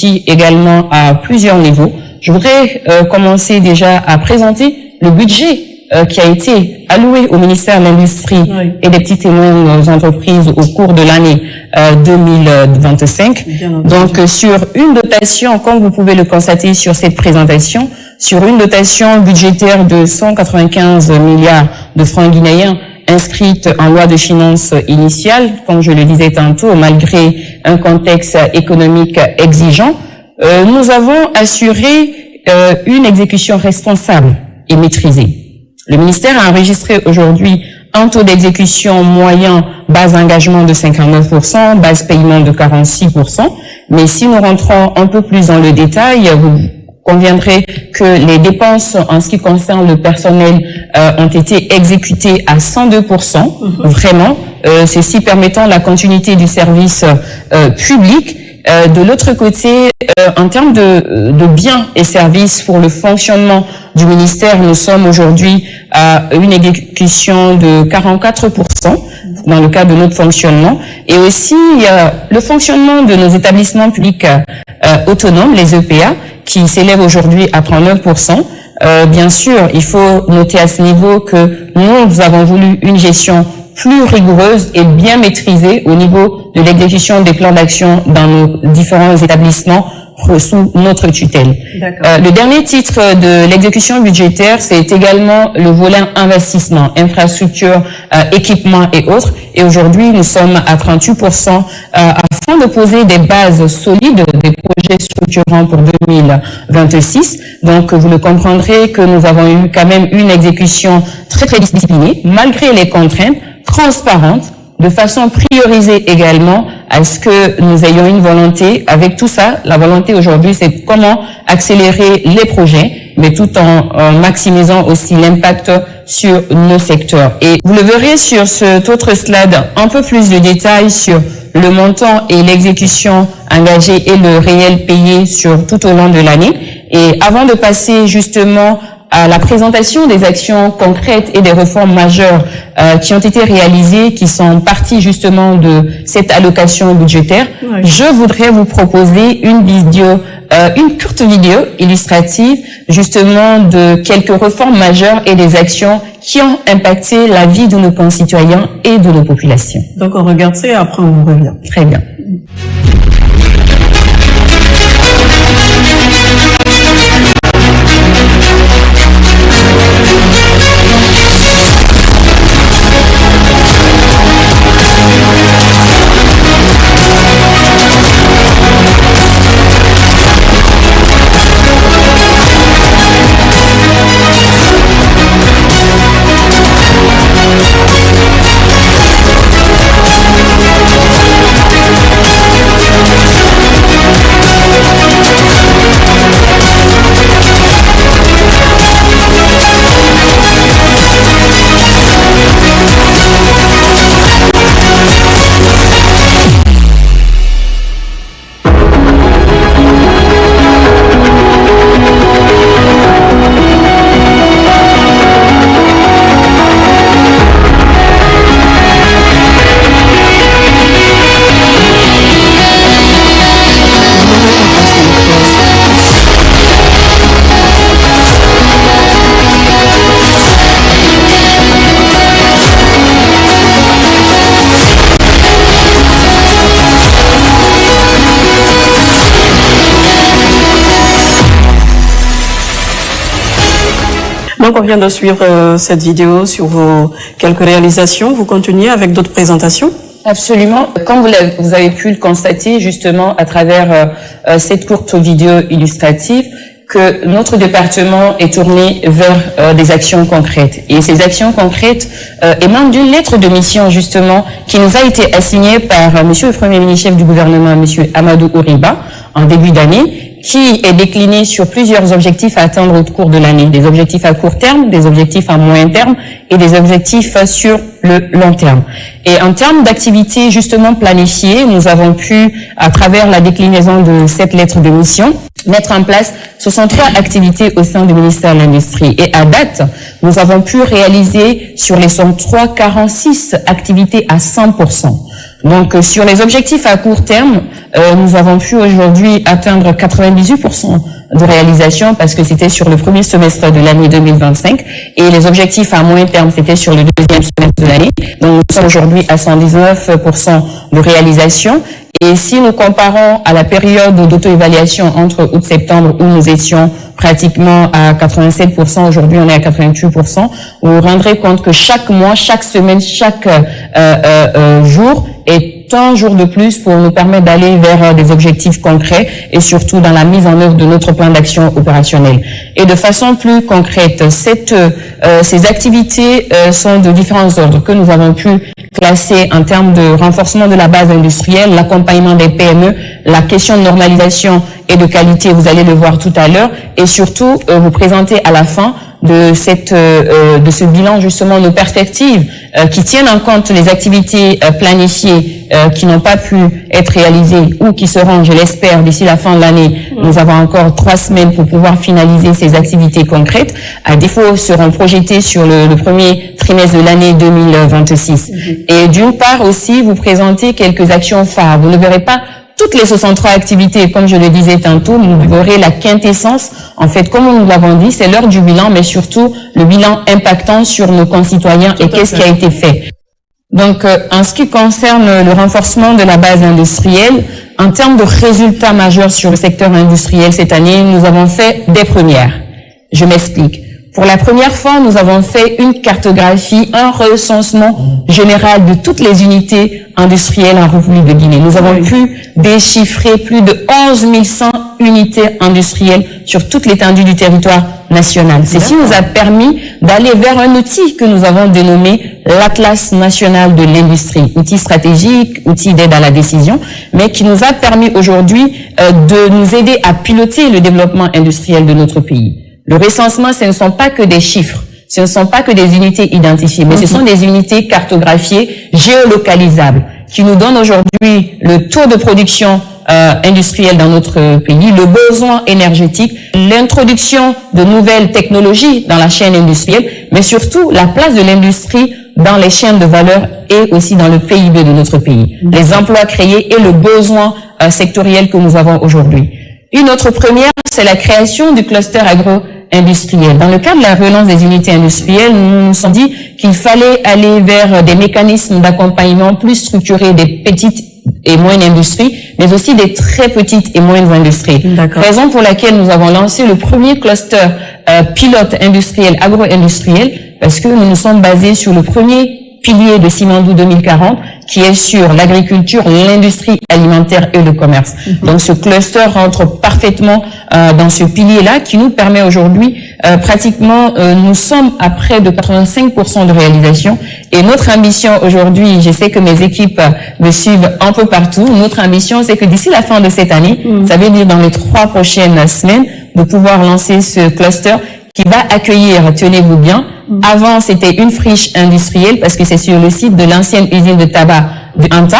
outils également à plusieurs niveaux. Je voudrais commencer déjà à présenter le budget qui a été alloué au ministère de l'Industrie et des petites et moyennes entreprises au cours de l'année 2025. Donc, sur une dotation, comme vous pouvez le constater sur cette présentation, sur une dotation budgétaire de 195 milliards de francs guinéens inscrite en loi de finances initiale, comme je le disais tantôt, malgré un contexte économique exigeant, nous avons assuré une exécution responsable et maîtrisée. Le ministère a enregistré aujourd'hui un taux d'exécution moyen, base engagement de 59%, base paiement de 46%. Mais si nous rentrons un peu plus dans le détail, vous conviendrez que les dépenses en ce qui concerne le personnel ont été exécutées à 102%, vraiment, ceci permettant la continuité du service public. De l'autre côté, en termes de biens et services pour le fonctionnement du ministère, nous sommes aujourd'hui à une exécution de 44% dans le cadre de notre fonctionnement. Et aussi, le fonctionnement de nos établissements publics autonomes, les EPA, qui s'élèvent aujourd'hui à 39%. Bien sûr, il faut noter à ce niveau que nous avons voulu une gestion plus rigoureuse et bien maîtrisée au niveau de l'exécution des plans d'action dans nos différents établissements sous notre tutelle. Le dernier titre de l'exécution budgétaire, c'est également le volet investissement, infrastructure, équipement et autres. Et aujourd'hui, nous sommes à 38% afin de poser des bases solides des projets structurants pour 2026. Donc, vous le comprendrez que nous avons eu quand même une exécution très disciplinée, malgré les contraintes, transparente, de façon priorisée également, à ce que nous ayons une volonté. Avec tout ça, la volonté aujourd'hui, c'est comment accélérer les projets, mais tout en maximisant aussi l'impact sur nos secteurs. Et vous le verrez sur cet autre slide, un peu plus de détails sur le montant et l'exécution engagée et le réel payé sur tout au long de l'année. Et avant de passer justement à la présentation des actions concrètes et des réformes majeures qui ont été réalisées, qui sont parties justement de cette allocation budgétaire, je voudrais vous proposer une courte vidéo illustrative justement de quelques réformes majeures et des actions qui ont impacté la vie de nos concitoyens et de nos populations. Donc on regarde ça et après on vous revient. Très bien. Donc on vient de suivre cette vidéo sur vos quelques réalisations. Vous continuez avec d'autres présentations? Absolument. Comme vous avez pu le constater justement à travers cette courte vidéo illustrative, que notre département est tourné vers des actions concrètes. Et ces actions concrètes émanent d'une lettre de mission justement qui nous a été assignée par Monsieur le Premier ministre chef du gouvernement, Monsieur Amadou Ouriba, en début d'année, qui est décliné sur plusieurs objectifs à atteindre au cours de l'année. Des objectifs à court terme, des objectifs à moyen terme et des objectifs sur le long terme. Et en termes d'activités justement planifiées, nous avons pu, à travers la déclinaison de cette lettre de mission, mettre en place 63 activités au sein du ministère de l'Industrie. Et à date, nous avons pu réaliser sur les 63, 46 activités à 100%. Donc, sur les objectifs à court terme, nous avons pu aujourd'hui atteindre 98% de réalisation parce que c'était sur le premier semestre de l'année 2025 et les objectifs à moyen terme, c'était sur le deuxième semestre de l'année. Donc, nous sommes aujourd'hui à 119% de réalisation. Et si nous comparons à la période d'auto-évaluation entre août-septembre où nous étions pratiquement à 87%, aujourd'hui on est à 88%, vous vous rendrez compte que chaque mois, chaque semaine, chaque jour est un jour de plus pour nous permettre d'aller vers des objectifs concrets et surtout dans la mise en œuvre de notre plan d'action opérationnel. Et de façon plus concrète, ces activités sont de différents ordres que nous avons pu classer en termes de renforcement de la base industrielle, l'accompagnement des PME, la question de normalisation et de qualité, vous allez le voir tout à l'heure, et surtout vous présenter à la fin de ce bilan justement nos perspectives qui tiennent en compte les activités planifiées qui n'ont pas pu être réalisées ou qui seront, je l'espère, d'ici la fin de l'année. Nous avons encore 3 semaines pour pouvoir finaliser ces activités concrètes. À défaut, seront projetées sur le premier trimestre de l'année 2026. Et d'une part aussi, vous présentez quelques actions phares. Vous ne verrez pas toutes les 63 activités, comme je le disais tantôt, vous verrez la quintessence. En fait, comme nous l'avons dit, c'est l'heure du bilan, mais surtout le bilan impactant sur nos concitoyens et qu'est-ce qui a été fait. Donc, en ce qui concerne le renforcement de la base industrielle, en termes de résultats majeurs sur le secteur industriel cette année, nous avons fait des premières. Je m'explique. Pour la première fois, nous avons fait une cartographie, un recensement général de toutes les unités industrielles en République de Guinée. Nous avons pu déchiffrer plus de 11 100 unités industrielles sur toute l'étendue du territoire national. Ceci nous a permis d'aller vers un outil que nous avons dénommé l'Atlas national de l'industrie, outil stratégique, outil d'aide à la décision, mais qui nous a permis aujourd'hui de nous aider à piloter le développement industriel de notre pays. Le recensement, ce ne sont pas que des chiffres, ce ne sont pas que des unités identifiées, mais ce sont des unités cartographiées, géolocalisables, qui nous donnent aujourd'hui le taux de production industrielle dans notre pays, le besoin énergétique, l'introduction de nouvelles technologies dans la chaîne industrielle, mais surtout la place de l'industrie dans les chaînes de valeur et aussi dans le PIB de notre pays, les emplois créés et le besoin sectoriel que nous avons aujourd'hui. Une autre première, c'est la création du cluster agro-industriel. Dans le cadre de la relance des unités industrielles, nous nous sommes dit qu'il fallait aller vers des mécanismes d'accompagnement plus structurés des petites et moyennes industries, mais aussi des très petites et moyennes industries. Raison pour laquelle nous avons lancé le premier cluster pilote industriel, agro-industriel, parce que nous nous sommes basés sur le premier pilier de Simandou 2040, qui est sur l'agriculture, l'industrie alimentaire et le commerce. Donc ce cluster rentre parfaitement dans ce pilier-là, qui nous permet aujourd'hui, pratiquement, nous sommes à près de 85% de réalisation. Et notre ambition aujourd'hui, je sais que mes équipes me suivent un peu partout, notre ambition, c'est que d'ici la fin de cette année, ça veut dire dans les 3 prochaines semaines, de pouvoir lancer ce cluster qui va accueillir, tenez-vous bien, avant c'était une friche industrielle parce que c'est sur le site de l'ancienne usine de tabac de Anta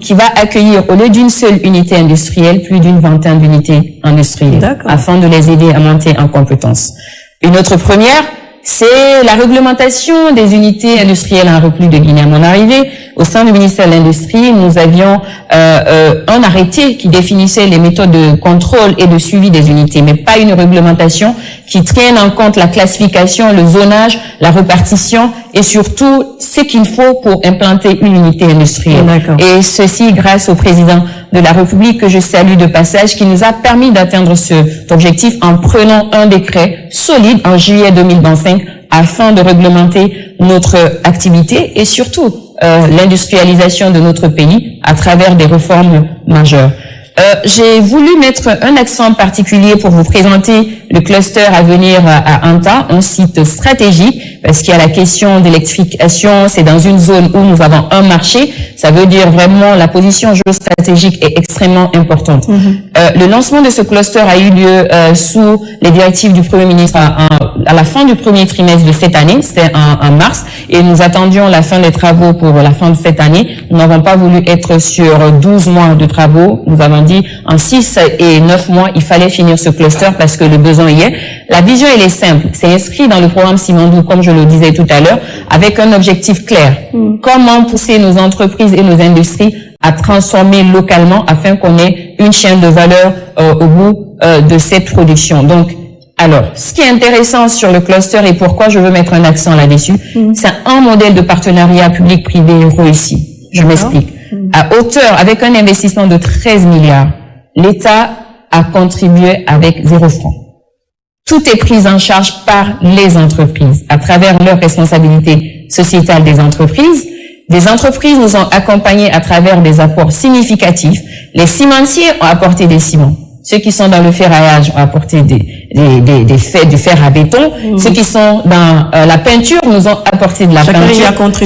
qui va accueillir au lieu d'une seule unité industrielle plus d'une vingtaine d'unités industrielles afin de les aider à monter en compétences. Une autre première, c'est la réglementation des unités industrielles en République de Guinée. À mon arrivée, au sein du ministère de l'Industrie, nous avions un arrêté qui définissait les méthodes de contrôle et de suivi des unités, mais pas une réglementation qui tienne en compte la classification, le zonage, la répartition et surtout ce qu'il faut pour implanter une unité industrielle. Et ceci grâce au président de la République que je salue de passage, qui nous a permis d'atteindre cet objectif en prenant un décret solide en juillet 2025 afin de réglementer notre activité et surtout l'industrialisation de notre pays à travers des réformes majeures. J'ai voulu mettre un accent particulier pour vous présenter le cluster à venir à Anta, un site stratégique, parce qu'il y a la question d'électrification, c'est dans une zone où nous avons un marché, ça veut dire vraiment la position géostratégique est extrêmement importante. Le lancement de ce cluster a eu lieu sous les directives du Premier ministre à la fin du premier trimestre de cette année, c'était en mars, et nous attendions la fin des travaux pour la fin de cette année. Nous n'avons pas voulu être sur 12 mois de travaux. Nous avons dit en 6 et 9 mois, il fallait finir ce cluster parce que le besoin y est. La vision, elle est simple. C'est inscrit dans le programme Simandou, comme je le disais tout à l'heure, avec un objectif clair. Comment pousser nos entreprises et nos industries à transformer localement afin qu'on ait une chaîne de valeur au bout de cette production. Donc, alors, ce qui est intéressant sur le cluster et pourquoi je veux mettre un accent là-dessus, c'est un modèle de partenariat public-privé réussi. Je m'explique. À hauteur, avec un investissement de 13 milliards, l'État a contribué avec 0 franc. Tout est pris en charge par les entreprises à travers leur responsabilité sociétale des entreprises. Des entreprises nous ont accompagnés à travers des apports significatifs. Les cimentiers ont apporté des ciments. Ceux qui sont dans le ferraillage ont apporté du fer à béton. Ceux qui sont dans la peinture nous ont apporté de la peinture.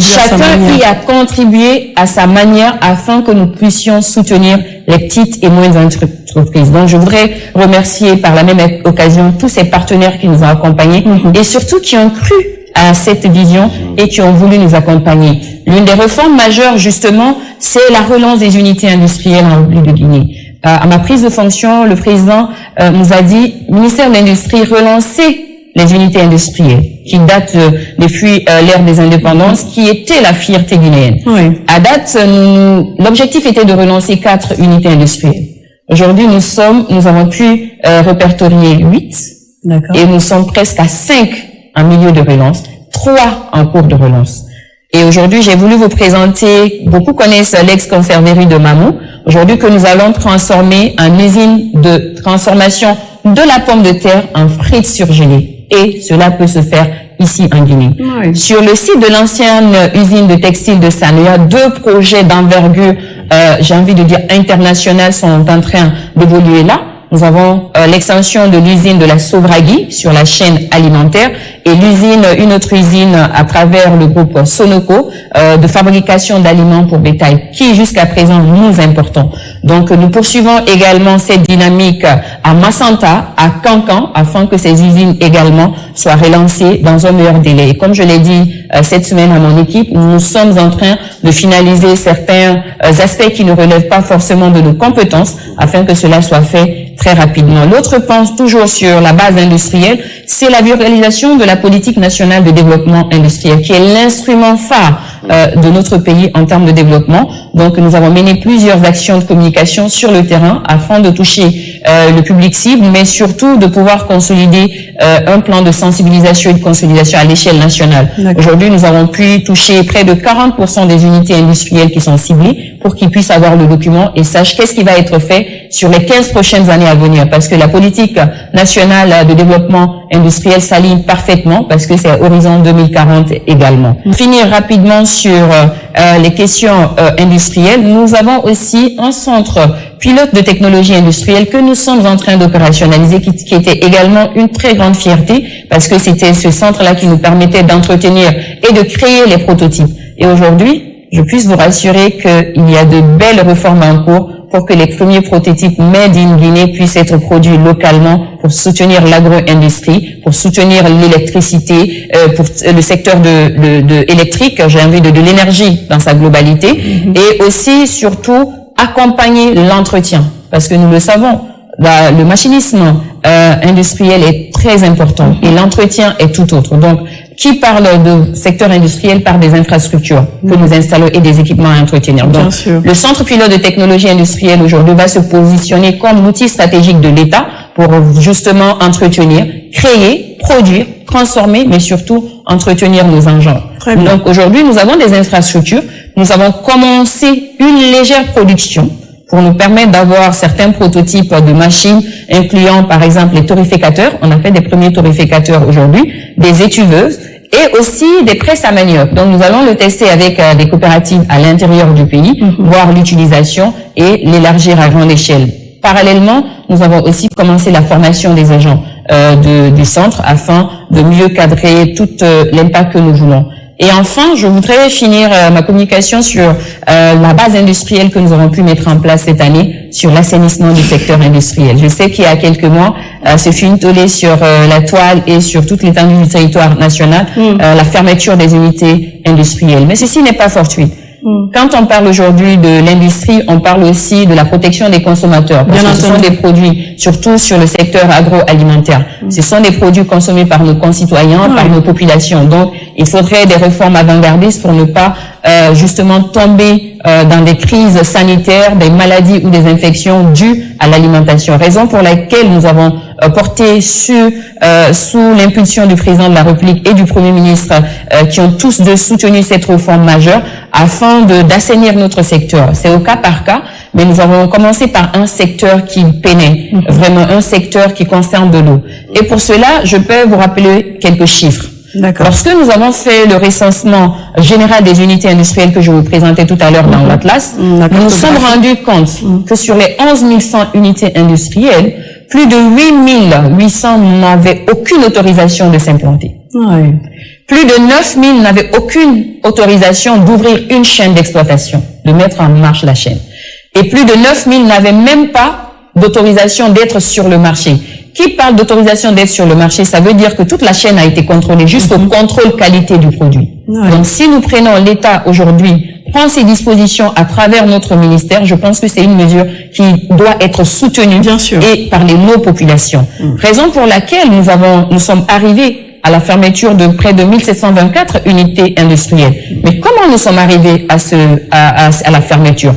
Chacun y a contribué à sa manière afin que nous puissions soutenir les petites et moyennes entreprises. Donc, je voudrais remercier par la même occasion tous ces partenaires qui nous ont accompagnés et surtout qui ont cru à cette vision et qui ont voulu nous accompagner. L'une des réformes majeures, justement, c'est la relance des unités industrielles en République de Guinée. À ma prise de fonction, le président nous a dit, ministère de l'Industrie, relancez les unités industrielles qui datent depuis l'ère des indépendances, qui était la fierté guinéenne. Oui. À date, l'objectif était de relancer 4 unités industrielles. Aujourd'hui, nous avons pu répertorier 8 et nous sommes presque à 5 en milieu de relance, 3 en cours de relance. Et aujourd'hui, j'ai voulu vous présenter, beaucoup connaissent l'ex-conserverie de Mamou, aujourd'hui que nous allons transformer en usine de transformation de la pomme de terre en frites surgelées. Et cela peut se faire ici en Guinée. Oui. Sur le site de l'ancienne usine de textile de Sanoya, 2 projets d'envergure, j'ai envie de dire internationale, sont en train d'évoluer là. Nous avons l'extension de l'usine de la Sobragui sur la chaîne alimentaire et une autre usine à travers le groupe Sonoco de fabrication d'aliments pour bétail qui jusqu'à présent nous importons. Donc nous poursuivons également cette dynamique à Massanta, à Cancan, afin que ces usines également soient relancées dans un meilleur délai. Et comme je l'ai dit cette semaine à mon équipe, nous sommes en train de finaliser certains aspects qui ne relèvent pas forcément de nos compétences afin que cela soit fait très rapidement. L'autre point, toujours sur la base industrielle, c'est la virtualisation de la politique nationale de développement industriel, qui est l'instrument phare de notre pays en termes de développement. Donc, nous avons mené plusieurs actions de communication sur le terrain afin de toucher le public cible, mais surtout de pouvoir consolider un plan de sensibilisation et de consolidation à l'échelle nationale. Aujourd'hui, nous avons pu toucher près de 40% des unités industrielles qui sont ciblées pour qu'ils puissent avoir le document et sachent qu'est-ce qui va être fait sur les 15 prochaines années à venir. Parce que la politique nationale de développement industriel s'aligne parfaitement parce que c'est horizon 2040 également. Pour finir rapidement sur les questions industrielles, nous avons aussi un centre pilote de technologie industrielle que nous sommes en train d'opérationnaliser, qui était également une très grande fierté parce que c'était ce centre-là qui nous permettait d'entretenir et de créer les prototypes. Et aujourd'hui, je puisse vous rassurer qu'il y a de belles réformes en cours pour que les premiers prototypes Made in Guinée puissent être produits localement pour soutenir l'agro-industrie, pour soutenir l'électricité, pour le secteur électrique, j'ai envie de l'énergie dans sa globalité, et aussi, surtout, accompagner l'entretien. Parce que nous le savons, le machinisme industriel est très important et l'entretien est tout autre. Donc, qui parle de secteur industriel parle des infrastructures que nous installons et des équipements à entretenir. Donc, le centre pilote de technologie industrielle aujourd'hui va se positionner comme l'outil stratégique de l'État pour justement entretenir, créer, produire, transformer, mais surtout entretenir nos engins. Donc, aujourd'hui, nous avons des infrastructures. Nous avons commencé une légère production pour nous permettre d'avoir certains prototypes de machines, incluant par exemple les torréficateurs. On a fait des premiers torréficateurs aujourd'hui, des étuveuses et aussi des presses à manioc. Donc nous allons le tester avec des coopératives à l'intérieur du pays, voir l'utilisation et l'élargir à grande échelle. Parallèlement, nous avons aussi commencé la formation des agents du centre afin de mieux cadrer tout l'impact que nous voulons. Et enfin, je voudrais finir ma communication sur la base industrielle que nous avons pu mettre en place cette année sur l'assainissement du secteur industriel. Je sais qu'il y a quelques mois, se fut une tollée sur la toile et sur toute l'étendue du territoire national, la fermeture des unités industrielles. Mais ceci n'est pas fortuit. Quand on parle aujourd'hui de l'industrie, on parle aussi de la protection des consommateurs. Parce que ce sont des produits, surtout sur le secteur agroalimentaire. Ce sont des produits consommés par nos concitoyens, par nos populations. Donc, il faudrait des réformes avant-gardistes pour ne pas justement tomber dans des crises sanitaires, des maladies ou des infections dues à l'alimentation. Raison pour laquelle nous avons porté sous l'impulsion du président de la République et du Premier ministre, qui ont tous deux soutenu cette réforme majeure, afin d'assainir notre secteur. C'est au cas par cas, mais nous avons commencé par un secteur qui peinait, vraiment un secteur qui concerne de l'eau. Et pour cela, je peux vous rappeler quelques chiffres. Lorsque nous avons fait le recensement général des unités industrielles que je vous présentais tout à l'heure dans l'Atlas, nous nous sommes rendus compte que sur les 11 100 unités industrielles, plus de 8 800 n'avaient aucune autorisation de s'implanter. Plus de 9 000 n'avaient aucune autorisation d'ouvrir une chaîne d'exploitation, de mettre en marche la chaîne. Et plus de 9 000 n'avaient même pas d'autorisation d'être sur le marché. Qui parle d'autorisation d'être sur le marché, ça veut dire que toute la chaîne a été contrôlée jusqu'au contrôle qualité du produit. Donc si nous prenons l'État aujourd'hui, prend ces dispositions à travers notre ministère, je pense que c'est une mesure qui doit être soutenue et par nos populations. Raison pour laquelle nous sommes arrivés à la fermeture de près de 1724 unités industrielles. Mais comment nous sommes arrivés à la fermeture?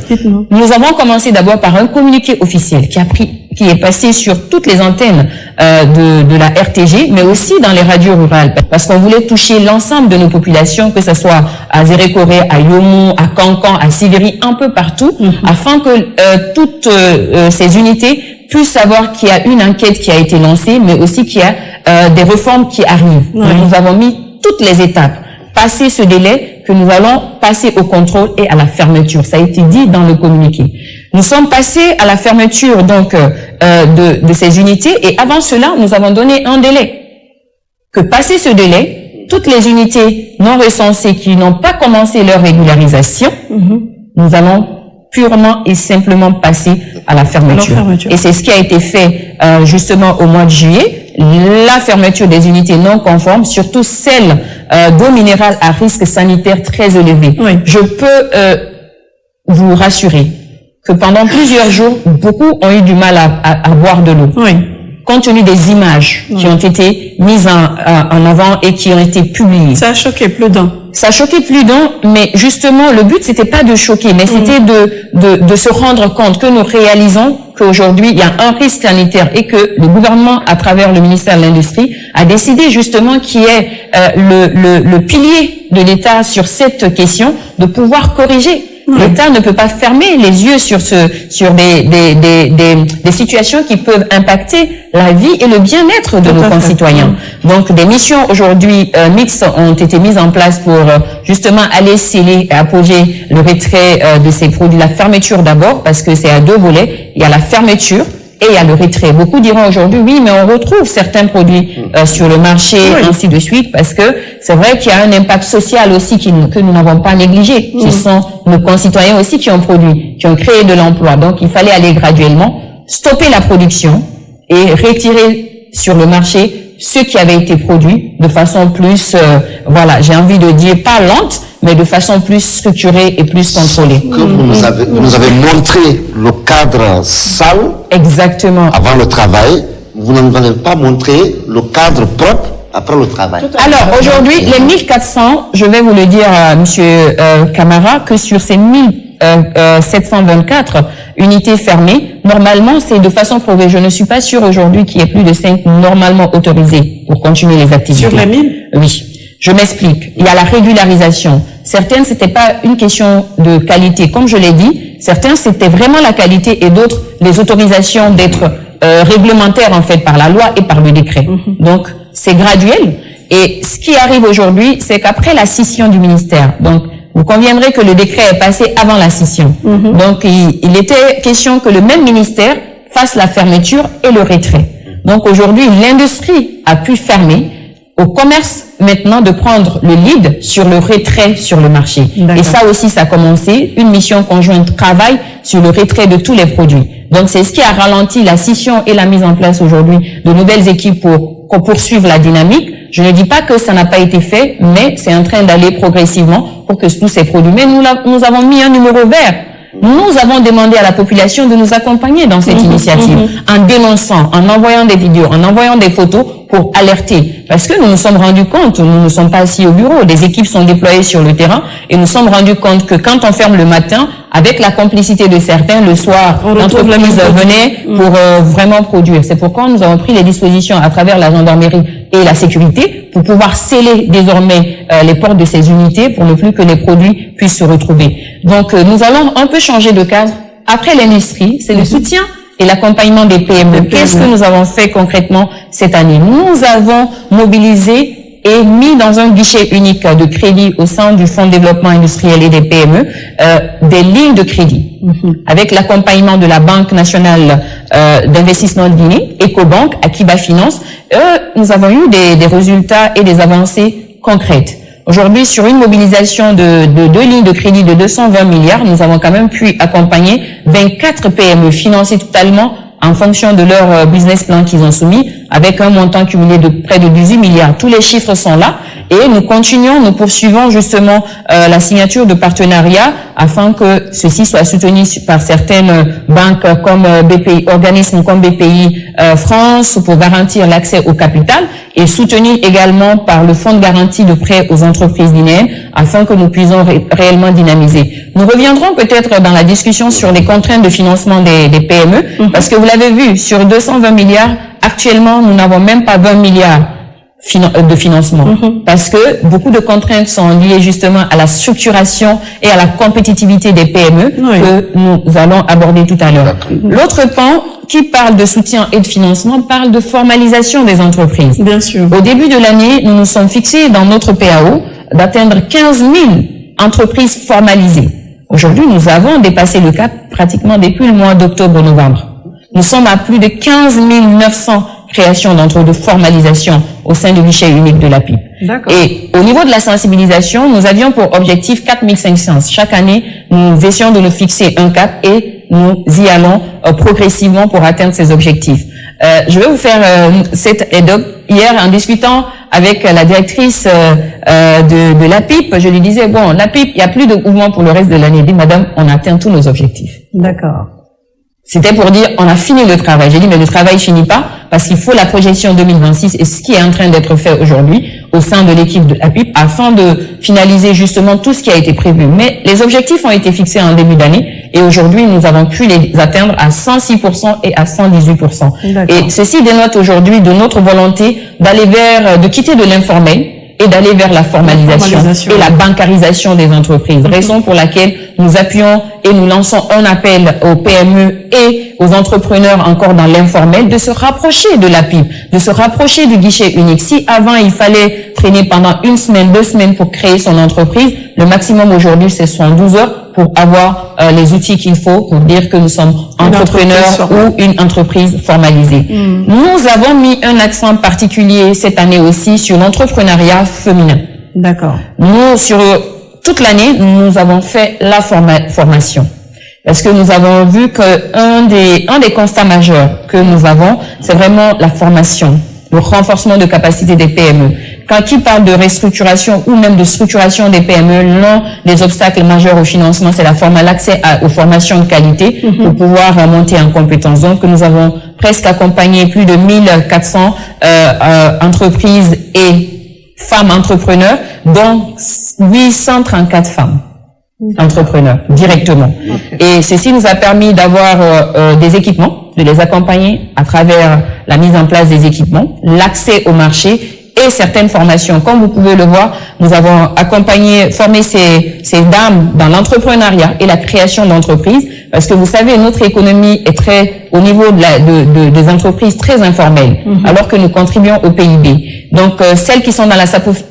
Nous avons commencé d'abord par un communiqué officiel qui est passé sur toutes les antennes de la RTG, mais aussi dans les radios rurales, parce qu'on voulait toucher l'ensemble de nos populations, que ce soit à Zérékoré, à Yomo, à Cancan, à Siviri, un peu partout, afin que toutes ces unités puissent savoir qu'il y a une enquête qui a été lancée, mais aussi qu'il y a des réformes qui arrivent. Nous avons mis toutes les étapes, passer ce délai, que nous allons passer au contrôle et à la fermeture. Ça a été dit dans le communiqué. Nous sommes passés à la fermeture donc de ces unités, et avant cela, nous avons donné un délai. Que passé ce délai, toutes les unités non recensées qui n'ont pas commencé leur régularisation, nous allons purement et simplement passer à la fermeture. Et c'est ce qui a été fait justement au mois de juillet. La fermeture des unités non conformes, surtout celles d'eau minérale à risque sanitaire très élevé. Je peux vous rassurer que pendant plusieurs jours, beaucoup ont eu du mal à boire de l'eau. Compte tenu des images qui ont été mises en avant et qui ont été publiées. Ça a choqué plus d'un. Ça a choqué plus d'un, mais justement, le but, c'était pas de choquer, mais c'était de se rendre compte que nous réalisons qu'aujourd'hui, il y a un risque sanitaire et que le gouvernement, à travers le ministère de l'Industrie, a décidé justement qui est le pilier de l'État sur cette question, de pouvoir corriger. L'État ne peut pas fermer les yeux sur des situations qui peuvent impacter la vie et le bien-être de nos concitoyens. Donc, des missions aujourd'hui mixtes ont été mises en place pour justement aller sceller et apposer le retrait de ces produits. La fermeture d'abord, parce que c'est à deux volets. Il y a la fermeture et il y a le retrait. Beaucoup diront aujourd'hui, oui, mais on retrouve certains produits sur le marché, ainsi de suite, parce que c'est vrai qu'il y a un impact social aussi que nous n'avons pas négligé. Ce sont nos concitoyens aussi qui ont produit, qui ont créé de l'emploi. Donc, il fallait aller graduellement, stopper la production et retirer sur le marché ce qui avait été produit de façon plus, j'ai envie de dire pas lente, mais de façon plus structurée et plus contrôlée. Que vous nous avez montré le cadre sale. Exactement. Avant le travail, vous ne nous avez pas montré le cadre propre après le travail. Alors, aujourd'hui, les 1400, je vais vous le dire, monsieur Camara, que sur ces 1724 unités fermées, normalement, c'est de façon prouvée. Je ne suis pas sûre aujourd'hui qu'il y ait plus de 5 normalement autorisés pour continuer les activités. Sur les 1000? Oui. Je m'explique. Il y a la régularisation. Certaines, c'était pas une question de qualité. Comme je l'ai dit, certains, c'était vraiment la qualité et d'autres, les autorisations d'être réglementaires, en fait, par la loi et par le décret. Donc, c'est graduel. Et ce qui arrive aujourd'hui, c'est qu'après la scission du ministère, donc, vous conviendrez que le décret est passé avant la scission. Donc, il était question que le même ministère fasse la fermeture et le retrait. Donc, aujourd'hui, l'industrie a pu fermer au commerce maintenant de prendre le lead sur le retrait sur le marché. Et ça aussi, ça a commencé. Une mission conjointe travaille sur le retrait de tous les produits. Donc, c'est ce qui a ralenti la scission et la mise en place aujourd'hui de nouvelles équipes pour poursuivre la dynamique. Je ne dis pas que ça n'a pas été fait, mais c'est en train d'aller progressivement pour que tous ces produits. Mais nous avons mis un numéro vert. Nous avons demandé à la population de nous accompagner dans cette initiative, en dénonçant, en envoyant des vidéos, en envoyant des photos pour alerter. Parce que nous nous sommes rendus compte, nous ne sommes pas assis au bureau, des équipes sont déployées sur le terrain et nous sommes rendus compte que quand on ferme le matin, avec la complicité de certains, le soir, l'entreprise venait pour vraiment produire. C'est pourquoi nous avons pris les dispositions à travers la gendarmerie et la sécurité pour pouvoir sceller désormais les portes de ces unités pour ne plus que les produits puissent se retrouver. Donc nous allons un peu changer de cadre. Après l'industrie, c'est le soutien et l'accompagnement des PME. Qu'est-ce que nous avons fait concrètement cette année? Nous avons mobilisé et mis dans un guichet unique de crédit au sein du Fonds de développement industriel et des PME des lignes de crédit avec l'accompagnement de la Banque nationale d'investissement de Guinée, Ecobank, Akiba Finance. Nous avons eu des résultats et des avancées concrètes. Aujourd'hui, sur une mobilisation de 2 lignes de crédit de 220 milliards, nous avons quand même pu accompagner 24 PME financées totalement en fonction de leur business plan qu'ils ont soumis, avec un montant cumulé de près de 18 milliards. Tous les chiffres sont là et nous continuons, nous poursuivons justement la signature de partenariats afin que ceci soit soutenu par certaines banques comme BPI, organismes comme BPI France pour garantir l'accès au capital et soutenu également par le fonds de garantie de prêts aux entreprises guinéennes afin que nous puissions réellement dynamiser. Nous reviendrons peut-être dans la discussion sur les contraintes de financement des PME parce que vous l'avez vu, sur 220 milliards, actuellement, nous n'avons même pas 20 milliards de financement parce que beaucoup de contraintes sont liées justement à la structuration et à la compétitivité des PME que nous allons aborder tout à l'heure. L'autre pan qui parle de soutien et de financement parle de formalisation des entreprises. Bien sûr. Au début de l'année, nous nous sommes fixés dans notre PAO d'atteindre 15 000 entreprises formalisées. Aujourd'hui, nous avons dépassé le cap pratiquement depuis le mois d'octobre-novembre. Nous sommes à plus de 15 900 créations d'entreprises de formalisation au sein du guichet unique de la PIP. Et au niveau de la sensibilisation, nous avions pour objectif 4 500. Chaque année, nous essayons de nous fixer un cap et nous y allons progressivement pour atteindre ces objectifs. Je vais vous faire cette aide hier en discutant avec la directrice de la PIP. Je lui disais, bon, la PIP, il n'y a plus de mouvement pour le reste de l'année. Elle dit, madame, on atteint tous nos objectifs. D'accord. C'était pour dire, on a fini le travail. J'ai dit, mais le travail finit pas parce qu'il faut la projection 2026 et ce qui est en train d'être fait aujourd'hui au sein de l'équipe de la PIP afin de finaliser justement tout ce qui a été prévu. Mais les objectifs ont été fixés en début d'année et aujourd'hui, nous avons pu les atteindre à 106% et à 118%. Et ceci dénote aujourd'hui de notre volonté d'aller de quitter de l'informel et d'aller vers la formalisation et la bancarisation des entreprises. Raison pour laquelle nous appuyons et nous lançons un appel aux PME et aux entrepreneurs encore dans l'informel de se rapprocher de la PIP, de se rapprocher du guichet unique. Si avant il fallait traîner pendant 1 semaine, 2 semaines pour créer son entreprise, le maximum aujourd'hui c'est 72 heures pour avoir les outils qu'il faut pour dire que nous sommes entrepreneurs ou une entreprise formalisée. Nous avons mis un accent particulier cette année aussi sur l'entrepreneuriat féminin. D'accord. Nous, sur toute l'année, nous avons fait la formation. Parce que nous avons vu que un des constats majeurs que nous avons, c'est vraiment la formation, le renforcement de capacité des PME. Quand qui parle de restructuration ou même de structuration des PME, l'un des obstacles majeurs au financement, c'est l'accès aux formations de qualité pour pouvoir monter en compétences. Donc, nous avons presque accompagné plus de 1400 entreprises et femmes entrepreneurs, dont 834 femmes entrepreneurs directement. Et ceci nous a permis d'avoir des équipements, de les accompagner à travers la mise en place des équipements, l'accès au marché et certaines formations. Comme vous pouvez le voir, nous avons formé ces dames dans l'entrepreneuriat et la création d'entreprises, parce que vous savez, notre économie est très, au niveau des entreprises, très informelle, alors que nous contribuons au PIB. Donc, celles qui sont dans la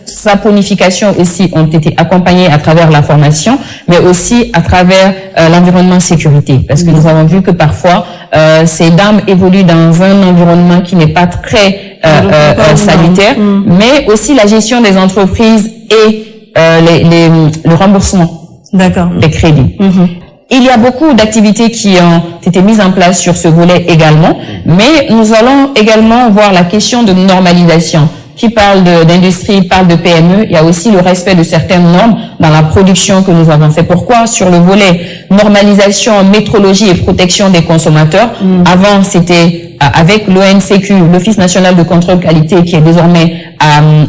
saponification aussi ont été accompagnées à travers la formation, mais aussi à travers l'environnement sécurité. Parce que nous avons vu que parfois, ces dames évoluent dans un environnement qui n'est pas très sanitaire, mais aussi la gestion des entreprises et le remboursement des crédits. Il y a beaucoup d'activités qui ont été mises en place sur ce volet également, mais nous allons également voir la question de normalisation. Qui parle d'industrie, parle de PME, il y a aussi le respect de certaines normes dans la production que nous avons. C'est pourquoi sur le volet normalisation, métrologie et protection des consommateurs, avant c'était avec l'ONCQ, l'Office national de contrôle qualité, qui est désormais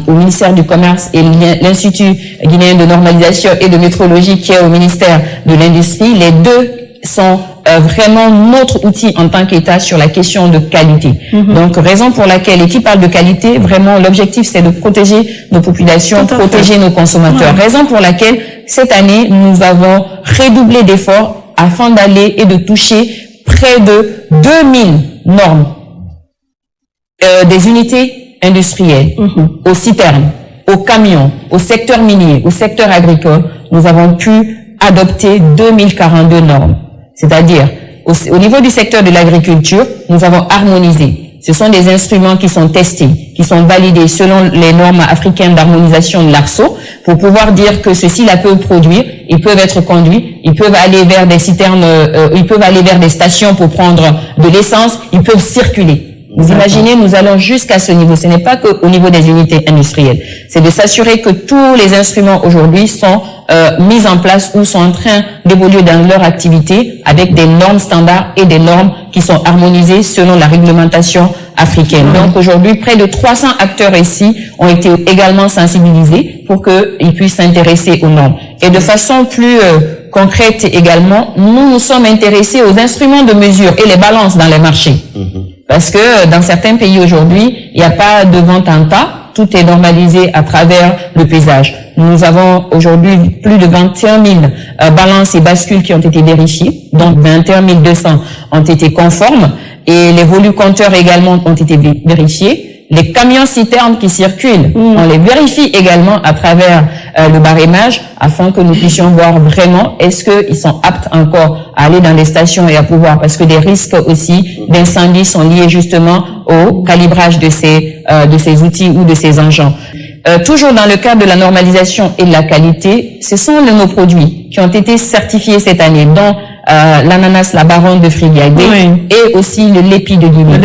au ministère du Commerce, et l'Institut guinéen de normalisation et de métrologie qui est au ministère de l'Industrie, les deux sont vraiment notre outil en tant qu'État sur la question de qualité. Donc, raison pour laquelle, et qui parle de qualité, vraiment l'objectif c'est de protéger nos populations, protéger nos consommateurs. Raison pour laquelle, cette année, nous avons redoublé d'efforts afin d'aller et de toucher près de 2000 normes des unités industrielles, aux citernes, aux camions, au secteur minier, au secteur agricole. Nous avons pu adopter 2042 normes. C'est-à-dire, au niveau du secteur de l'agriculture, nous avons harmonisé. Ce sont des instruments qui sont testés, qui sont validés selon les normes africaines d'harmonisation de l'ARSO, pour pouvoir dire que ceux-ci-là peuvent produire, ils peuvent être conduits, ils peuvent aller vers des citernes, ils peuvent aller vers des stations pour prendre de l'essence, ils peuvent circuler. Vous imaginez, nous allons jusqu'à ce niveau. Ce n'est pas qu'au niveau des unités industrielles. C'est de s'assurer que tous les instruments aujourd'hui sont mis en place ou sont en train d'évoluer dans leur activité avec des normes standards et des normes qui sont harmonisées selon la réglementation africaine. Donc aujourd'hui, près de 300 acteurs ici ont été également sensibilisés pour qu'ils puissent s'intéresser aux normes. Et de façon plus concrète également, nous nous sommes intéressés aux instruments de mesure et les balances dans les marchés. Parce que dans certains pays aujourd'hui, il n'y a pas de vente en tas, tout est normalisé à travers le pesage. Nous avons aujourd'hui plus de 21 000 balances et bascules qui ont été vérifiées, donc 21 200 ont été conformes, et les volucompteurs également ont été vérifiés. Les camions citernes qui circulent, on les vérifie également à travers le barèmage afin que nous puissions voir vraiment est-ce qu'ils sont aptes encore à aller dans les stations et à pouvoir, parce que des risques aussi d'incendie sont liés justement au calibrage de ces outils ou de ces engins. Toujours dans le cadre de la normalisation et de la qualité, ce sont nos produits qui ont été certifiés cette année, dont l'ananas, la baronne de Frigagué, et aussi le lépi de Guinée.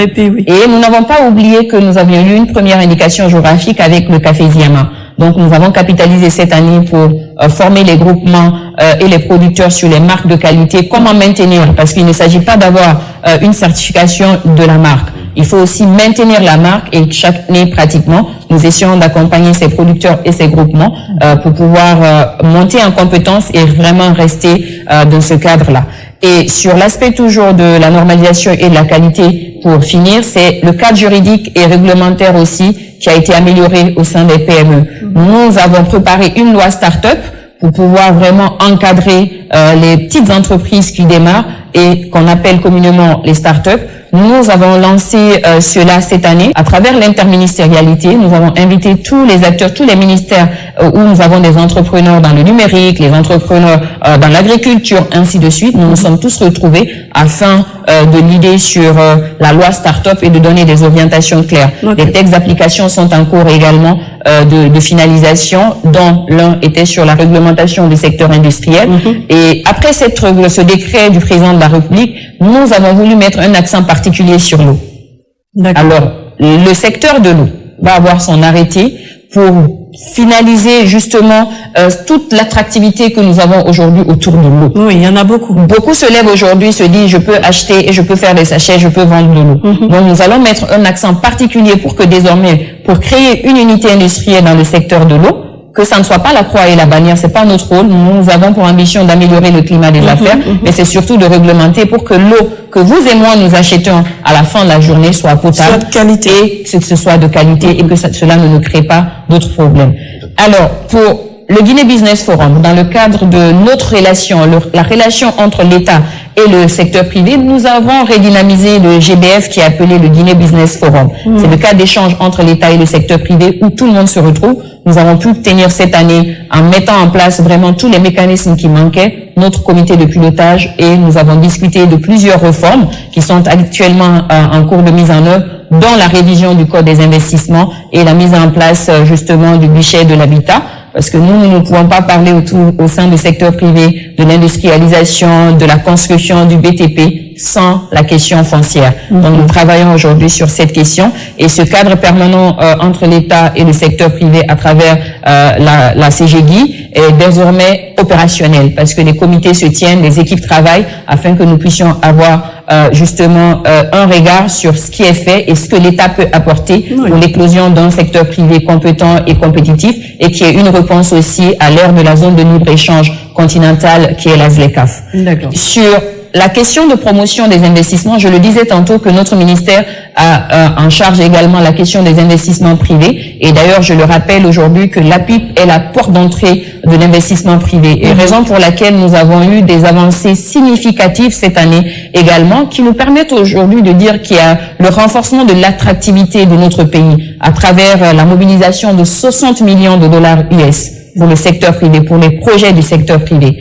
Et nous n'avons pas oublié que nous avions eu une première indication géographique avec le café Ziama. Donc nous avons capitalisé cette année pour former les groupements et les producteurs sur les marques de qualité, comment maintenir, parce qu'il ne s'agit pas d'avoir une certification de la marque. Il faut aussi maintenir la marque, et chaque année pratiquement, nous essayons d'accompagner ces producteurs et ces groupements pour pouvoir monter en compétences et vraiment rester dans ce cadre-là. Et sur l'aspect toujours de la normalisation et de la qualité, pour finir, c'est le cadre juridique et réglementaire aussi qui a été amélioré au sein des PME. Nous avons préparé une loi start-up pour pouvoir vraiment encadrer les petites entreprises qui démarrent et qu'on appelle communément les start-up. Nous avons lancé cela cette année à travers l'interministérialité. Nous avons invité tous les acteurs, tous les ministères où nous avons des entrepreneurs dans le numérique, les entrepreneurs dans l'agriculture, ainsi de suite. Nous nous sommes tous retrouvés afin de l'idée sur la loi start-up et de donner des orientations claires. Les textes d'application sont en cours également de finalisation, dont l'un était sur la réglementation du secteur industriel. Et après ce décret du président de la République, nous avons voulu mettre un accent particulier sur l'eau. Alors, le secteur de l'eau va avoir son arrêté pour finaliser justement toute l'attractivité que nous avons aujourd'hui autour de l'eau. Oui, il y en a beaucoup. Beaucoup se lèvent aujourd'hui, se disent je peux acheter et je peux faire des sachets, je peux vendre de l'eau. Donc nous allons mettre un accent particulier pour que désormais, pour créer une unité industrielle dans le secteur de l'eau, que ça ne soit pas la croix et la bannière, c'est pas notre rôle. Nous avons pour ambition d'améliorer le climat des affaires, mais c'est surtout de réglementer pour que l'eau que vous et moi nous achetons à la fin de la journée soit potable, soit de qualité, et que ce soit de qualité et que cela ne nous crée pas d'autres problèmes. Alors, pour le Guinée Business Forum, dans le cadre de notre relation, la relation entre l'État et le secteur privé, nous avons redynamisé le GBF qui est appelé le Guinée Business Forum. C'est le cadre d'échange entre l'État et le secteur privé où tout le monde se retrouve. Nous avons pu tenir cette année en mettant en place vraiment tous les mécanismes qui manquaient, notre comité de pilotage, et nous avons discuté de plusieurs réformes qui sont actuellement en cours de mise en œuvre, dont la révision du Code des investissements et la mise en place justement du guichet de l'habitat. Parce que nous ne pouvons pas parler au sein du secteur privé de l'industrialisation, de la construction, du BTP sans la question foncière. Donc nous travaillons aujourd'hui sur cette question et ce cadre permanent entre l'État et le secteur privé à travers la CGGI est désormais opérationnel parce que les comités se tiennent, les équipes travaillent afin que nous puissions avoir justement un regard sur ce qui est fait et ce que l'État peut apporter pour l'éclosion d'un secteur privé compétent et compétitif et qui est une réponse aussi à l'ère de la zone de libre-échange continentale qui est la ZLECAf. Sur la question de promotion des investissements, je le disais tantôt que notre ministère a en charge également la question des investissements privés. Et d'ailleurs, je le rappelle aujourd'hui que l'APIP est la porte d'entrée de l'investissement privé. Et raison pour laquelle nous avons eu des avancées significatives cette année également, qui nous permettent aujourd'hui de dire qu'il y a le renforcement de l'attractivité de notre pays à travers la mobilisation de 60 millions de dollars US pour le secteur privé, pour les projets du secteur privé.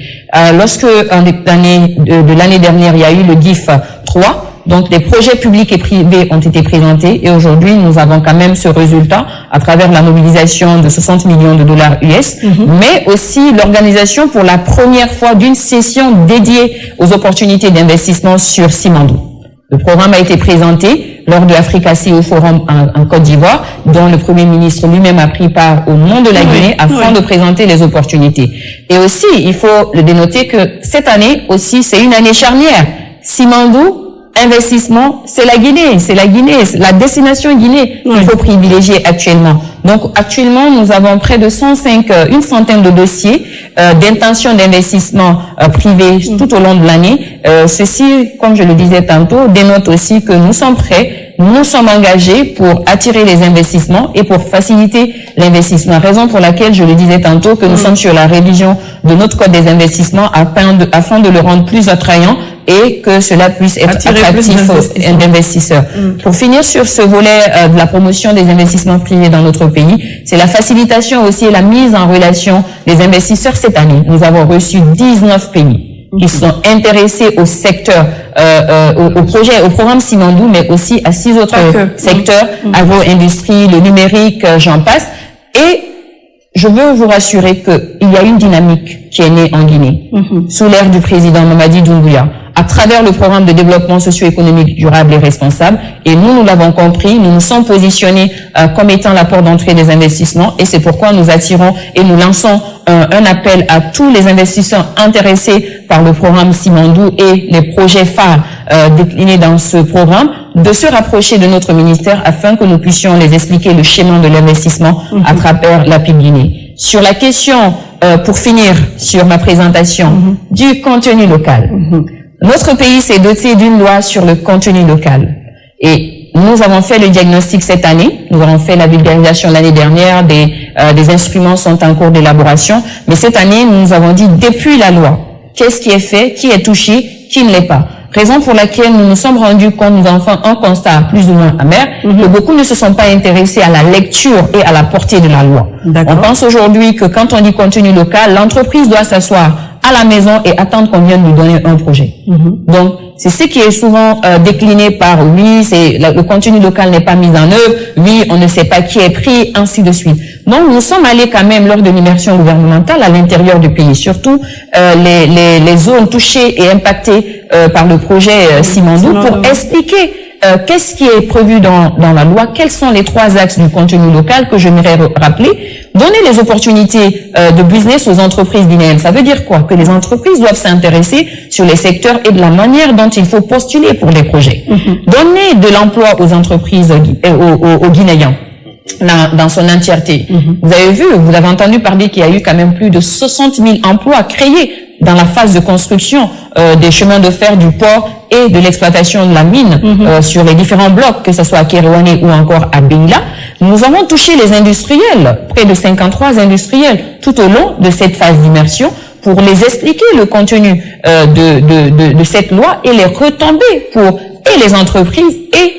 Lorsque de l'année dernière, il y a eu le GIF 3, donc des projets publics et privés ont été présentés et aujourd'hui, nous avons quand même ce résultat à travers la mobilisation de 60 millions de dollars US, mais aussi l'organisation pour la première fois d'une session dédiée aux opportunités d'investissement sur Simandou. Le programme a été présenté lors de Africa CEO Forum en Côte d'Ivoire, dont le Premier ministre lui-même a pris part au nom de la Guinée afin de présenter les opportunités. Et aussi, il faut le dénoter que cette année aussi, c'est une année charnière. Simandou, investissement, c'est la Guinée, la destination Guinée qu'il faut privilégier actuellement. Donc actuellement, nous avons près de une centaine de dossiers d'intention d'investissement privé tout au long de l'année. Ceci, comme je le disais tantôt, dénote aussi que nous sommes prêts, nous sommes engagés pour attirer les investissements et pour faciliter l'investissement. Raison pour laquelle je le disais tantôt que nous sommes sur la révision de notre code des investissements afin de le rendre plus attrayant et que cela puisse être attractif aux investisseurs. Pour finir sur ce volet de la promotion des investissements privés dans notre pays, c'est la facilitation aussi et la mise en relation des investisseurs cette année. Nous avons reçu 19 pays qui sont intéressés au secteur, au programme Simandou, mais aussi à 6 autres secteurs, agro-industrie, le numérique, j'en passe. Et je veux vous rassurer qu'il y a une dynamique qui est née en Guinée, sous l'ère du président Mamadi Doumbouya, à travers le programme de développement socio-économique durable et responsable. Et nous l'avons compris, nous nous sommes positionnés comme étant la porte d'entrée des investissements et c'est pourquoi nous attirons et nous lançons un appel à tous les investisseurs intéressés par le programme Simandou et les projets phares déclinés dans ce programme de se rapprocher de notre ministère afin que nous puissions les expliquer le schéma de l'investissement à travers l'APIP Guinée. Sur la question, pour finir sur ma présentation, du contenu local. Notre pays s'est doté d'une loi sur le contenu local et nous avons fait le diagnostic cette année, nous avons fait la vulgarisation l'année dernière, des instruments sont en cours d'élaboration, mais cette année nous avons dit depuis la loi, qu'est-ce qui est fait, qui est touché, qui ne l'est pas. Raison pour laquelle nous nous sommes rendus compte, nous avons fait un constat plus ou moins amer, que beaucoup ne se sont pas intéressés à la lecture et à la portée de la loi. On pense aujourd'hui que quand on dit contenu local, l'entreprise doit s'asseoir à la maison et attendre qu'on vienne lui donner un projet. Donc, c'est ce qui est souvent décliné par oui, le contenu local n'est pas mis en œuvre, oui, on ne sait pas qui est pris, ainsi de suite. Donc, nous sommes allés quand même lors de l'immersion gouvernementale à l'intérieur du pays, surtout les zones touchées et impactées par le projet Simandou pour expliquer qu'est-ce qui est prévu dans la loi, quels sont les 3 axes du contenu local que j'aimerais rappeler, donner les opportunités de business aux entreprises guinéennes. Ça veut dire quoi? Que les entreprises doivent s'intéresser sur les secteurs et de la manière dont il faut postuler pour les projets. Donner de l'emploi aux entreprises, aux Guinéens. Dans son entièreté. Vous avez entendu parler qu'il y a eu quand même plus de 60 000 emplois créés dans la phase de construction des chemins de fer du port et de l'exploitation de la mine sur les différents blocs, que ce soit à Kérouané ou encore à Beila. Nous avons touché les industriels, près de 53 industriels, tout au long de cette phase d'immersion, pour les expliquer le contenu de cette loi et les retombées pour et les entreprises et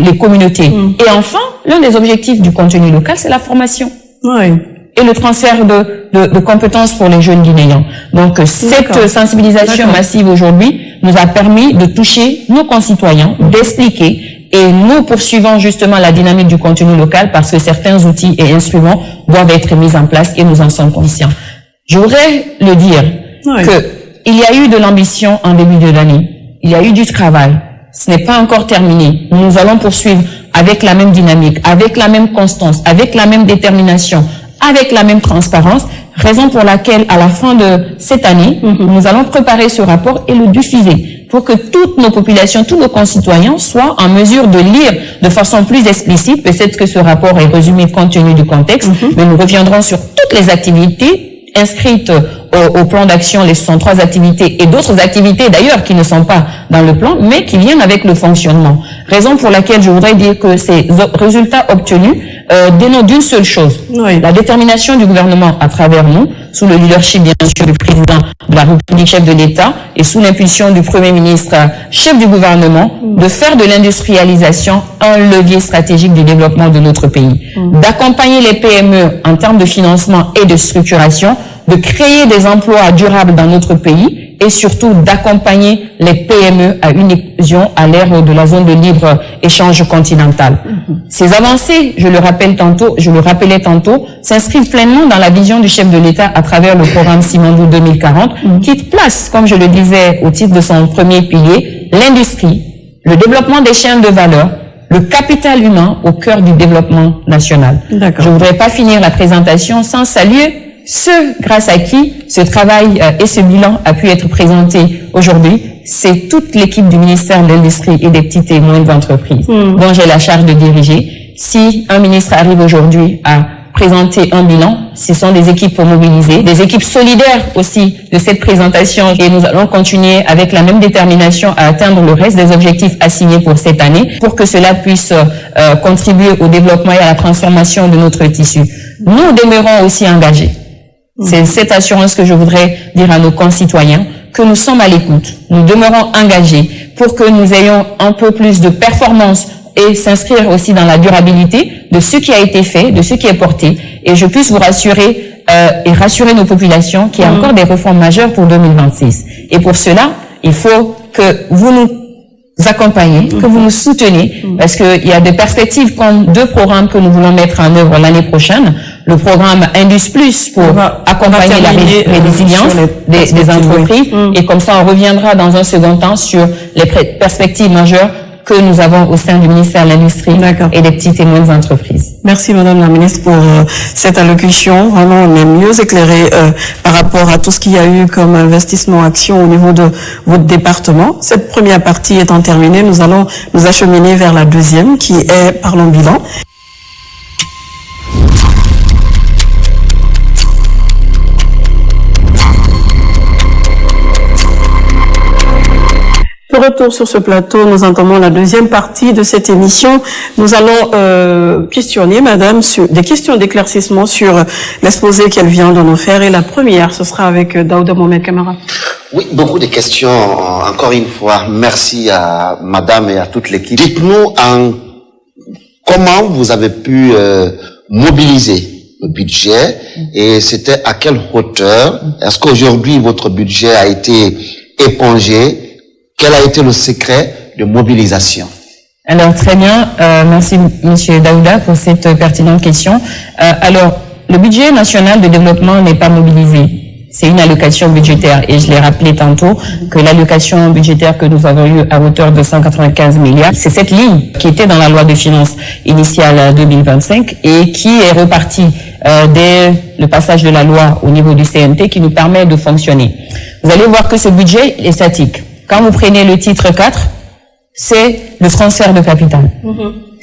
les communautés. Et enfin, l'un des objectifs du contenu local, c'est la formation. Oui. Et le transfert de compétences pour les jeunes Guinéens. Donc, cette sensibilisation massive aujourd'hui nous a permis de toucher nos concitoyens, d'expliquer, et nous poursuivons justement la dynamique du contenu local parce que certains outils et instruments doivent être mis en place et nous en sommes conscients. Je voudrais le dire que il y a eu de l'ambition en début de l'année. Il y a eu du travail. Ce n'est pas encore terminé. Nous allons poursuivre avec la même dynamique, avec la même constance, avec la même détermination, avec la même transparence, raison pour laquelle, à la fin de cette année, nous allons préparer ce rapport et le diffuser pour que toutes nos populations, tous nos concitoyens soient en mesure de lire de façon plus explicite. Peut-être que ce rapport est résumé compte tenu du contexte, mais nous reviendrons sur toutes les activités inscrites au plan d'action, les 63 activités et d'autres activités d'ailleurs qui ne sont pas dans le plan, mais qui viennent avec le fonctionnement. Raison pour laquelle je voudrais dire que ces résultats obtenus dénotent d'une seule chose, la détermination du gouvernement à travers nous, sous le leadership bien sûr du président de la République, chef de l'État, et sous l'impulsion du Premier ministre, chef du gouvernement, de faire de l'industrialisation un levier stratégique du développement de notre pays, d'accompagner les PME en termes de financement et de structuration, de créer des emplois durables dans notre pays et surtout d'accompagner les PME à une éclosion à l'ère de la zone de libre-échange continentale. Ces avancées, je le rappelais tantôt, s'inscrivent pleinement dans la vision du chef de l'État à travers le programme Simandou 2040, qui place, comme je le disais au titre de son premier pilier, l'industrie, le développement des chaînes de valeur, le capital humain au cœur du développement national. Je ne voudrais pas finir la présentation sans saluer ceux grâce à qui ce travail et ce bilan a pu être présenté aujourd'hui. C'est toute l'équipe du ministère de l'Industrie et des petites et moyennes entreprises dont j'ai la charge de diriger. Si un ministre arrive aujourd'hui à présenter un bilan, ce sont des équipes mobilisées, des équipes solidaires aussi de cette présentation, et nous allons continuer avec la même détermination à atteindre le reste des objectifs assignés pour cette année pour que cela puisse contribuer au développement et à la transformation de notre tissu. Nous demeurons aussi engagés. C'est cette assurance que je voudrais dire à nos concitoyens, que nous sommes à l'écoute. Nous demeurons engagés pour que nous ayons un peu plus de performance et s'inscrire aussi dans la durabilité de ce qui a été fait, de ce qui est porté. Et je puisse vous rassurer et rassurer nos populations qu'il y a encore des réformes majeures pour 2026. Et pour cela, il faut que vous nous accompagner, que vous nous souteniez, parce qu'il y a des perspectives comme 2 programmes que nous voulons mettre en œuvre l'année prochaine. Le programme Indus Plus pour accompagner la résilience des entreprises. Et comme ça, on reviendra dans un second temps sur les perspectives majeures que nous avons au sein du ministère de l'Industrie et des petites et moyennes entreprises. Merci Madame la Ministre pour cette allocution. Vraiment, on est mieux éclairé par rapport à tout ce qu'il y a eu comme investissement action au niveau de votre département. Cette première partie étant terminée, nous allons nous acheminer vers la deuxième qui est Parlons bilan. De retour sur ce plateau, nous entamons la deuxième partie de cette émission. Nous allons questionner Madame sur des questions d'éclaircissement sur l'exposé qu'elle vient de nous faire. Et la première, ce sera avec Daouda Mohamed Kamara. Oui, beaucoup de questions. Encore une fois, merci à Madame et à toute l'équipe. Dites-nous comment vous avez pu mobiliser le budget et c'était à quelle hauteur? Est-ce qu'aujourd'hui votre budget a été épongé? Quel a été le secret de mobilisation? Alors, très bien. Merci, Monsieur Daouda, pour cette pertinente question. Alors, le budget national de développement n'est pas mobilisé. C'est une allocation budgétaire. Et je l'ai rappelé tantôt que l'allocation budgétaire que nous avons eue à hauteur de 195 milliards, c'est cette ligne qui était dans la loi de finances initiale 2025 et qui est repartie dès le passage de la loi au niveau du CNT qui nous permet de fonctionner. Vous allez voir que ce budget est statique. Quand vous prenez le titre 4, c'est le transfert de capital.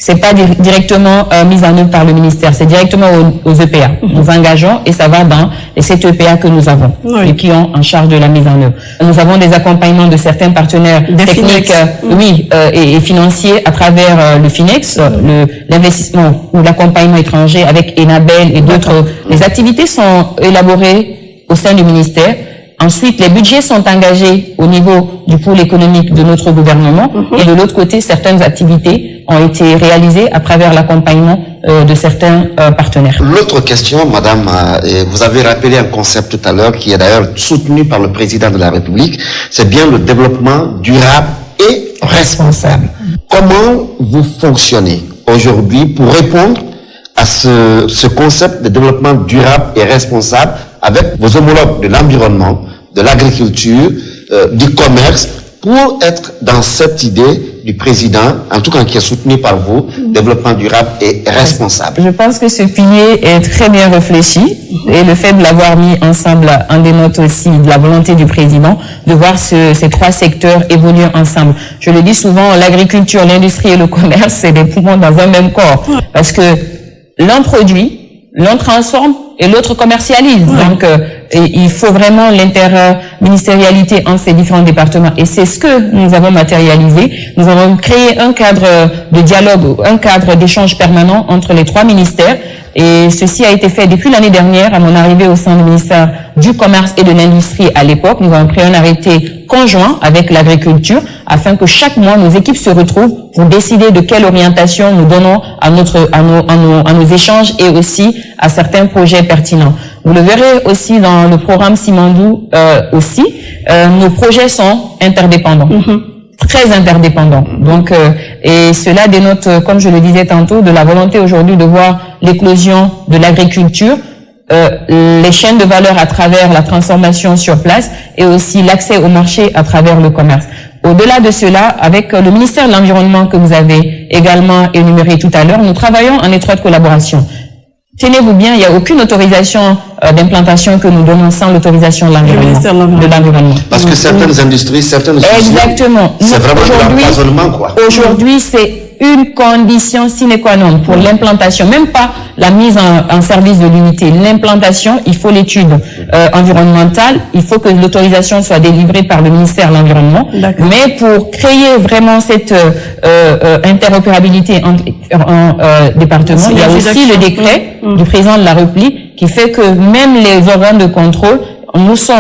C'est pas directement mis en œuvre par le ministère, c'est directement aux EPA. Nous engageons et ça va dans les 7 EPA que nous avons et qui ont en charge de la mise en œuvre. Nous avons des accompagnements de certains partenaires techniques et financiers à travers le FINEX, l'investissement ou l'accompagnement étranger avec Enabel et d'autres. Les activités sont élaborées au sein du ministère. Ensuite, les budgets sont engagés au niveau du pôle économique de notre gouvernement et de l'autre côté, certaines activités ont été réalisées à travers l'accompagnement de certains partenaires. L'autre question, madame, vous avez rappelé un concept tout à l'heure qui est d'ailleurs soutenu par le président de la République, c'est bien le développement durable et responsable. Comment vous fonctionnez aujourd'hui pour répondre à ce concept de développement durable et responsable avec vos homologues de l'environnement, de l'agriculture, du commerce, pour être dans cette idée du président, en tout cas qui est soutenu par vous, développement durable et responsable? Je pense que ce pilier est très bien réfléchi et le fait de l'avoir mis ensemble en dénote aussi de la volonté du président de voir ces 3 secteurs évoluer ensemble. Je le dis souvent, l'agriculture, l'industrie et le commerce, c'est des poumons dans un même corps parce que l'un produit, l'un transforme et l'autre commercialise. Donc, il faut vraiment l'interministérialité entre ces différents départements. Et c'est ce que nous avons matérialisé. Nous avons créé un cadre de dialogue, un cadre d'échange permanent entre les 3 ministères. Et ceci a été fait depuis l'année dernière, à mon arrivée au sein du ministère du Commerce et de l'Industrie à l'époque. Nous avons pris un arrêté conjoint avec l'agriculture afin que chaque mois, nos équipes se retrouvent pour décider de quelle orientation nous donnons à nos échanges et aussi à certains projets pertinents. Vous le verrez aussi dans le programme Simandou nos projets sont interdépendants. Très interdépendants. Donc, et cela dénote, comme je le disais tantôt, de la volonté aujourd'hui de voir l'éclosion de l'agriculture, les chaînes de valeur à travers la transformation sur place et aussi l'accès au marché à travers le commerce. Au-delà de cela, avec le ministère de l'Environnement que vous avez également énuméré tout à l'heure, nous travaillons en étroite collaboration. Tenez-vous bien, il n'y a aucune autorisation d'implantation que nous donnons sans l'autorisation de l'environnement. Parce que certaines industries, certaines usines, exactement. C'est vraiment de l'empoisonnement, quoi. Aujourd'hui, c'est une condition sine qua non pour l'implantation, même pas la mise en service de l'unité. L'implantation, il faut l'étude environnementale, il faut que l'autorisation soit délivrée par le ministère de l'Environnement. Mais pour créer vraiment cette interopérabilité en département, il y a aussi le décret du président de la République qui fait que même les organes de contrôle,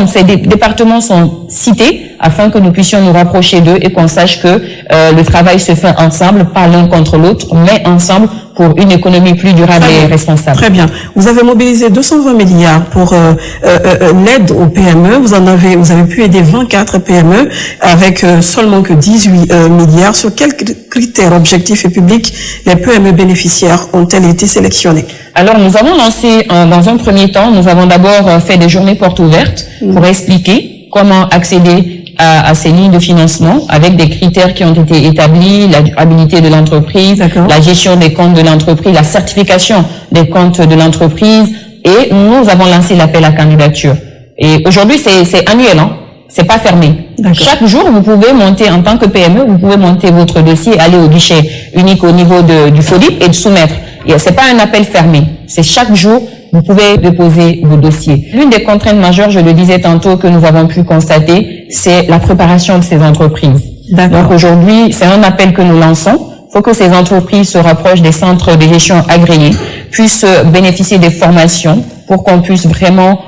ces départements sont cités afin que nous puissions nous rapprocher d'eux et qu'on sache que le travail se fait ensemble, pas l'un contre l'autre, mais ensemble pour une économie plus durable et responsable. Très bien. Vous avez mobilisé 220 milliards pour l'aide aux PME. Vous avez pu aider 24 PME avec seulement que 18 milliards. Sur quels critères objectifs et publics les PME bénéficiaires ont-elles été sélectionnées? Alors, nous avons lancé, dans un premier temps, nous avons d'abord fait des journées portes ouvertes pour expliquer comment accéder à ces lignes de financement avec des critères qui ont été établis, la durabilité de l'entreprise, la gestion des comptes de l'entreprise, la certification des comptes de l'entreprise, et nous avons lancé l'appel à candidature. Et aujourd'hui, c'est annuel, hein. C'est pas fermé. Chaque jour, vous pouvez monter, en tant que PME, vous pouvez monter votre dossier, aller au guichet unique au niveau du FODIP et de soumettre. C'est pas un appel fermé. C'est chaque jour, vous pouvez déposer vos dossiers. L'une des contraintes majeures, je le disais tantôt, que nous avons pu constater, c'est la préparation de ces entreprises. Donc aujourd'hui, c'est un appel que nous lançons. Il faut que ces entreprises se rapprochent des centres de gestion agréés, puissent bénéficier des formations pour qu'on puisse vraiment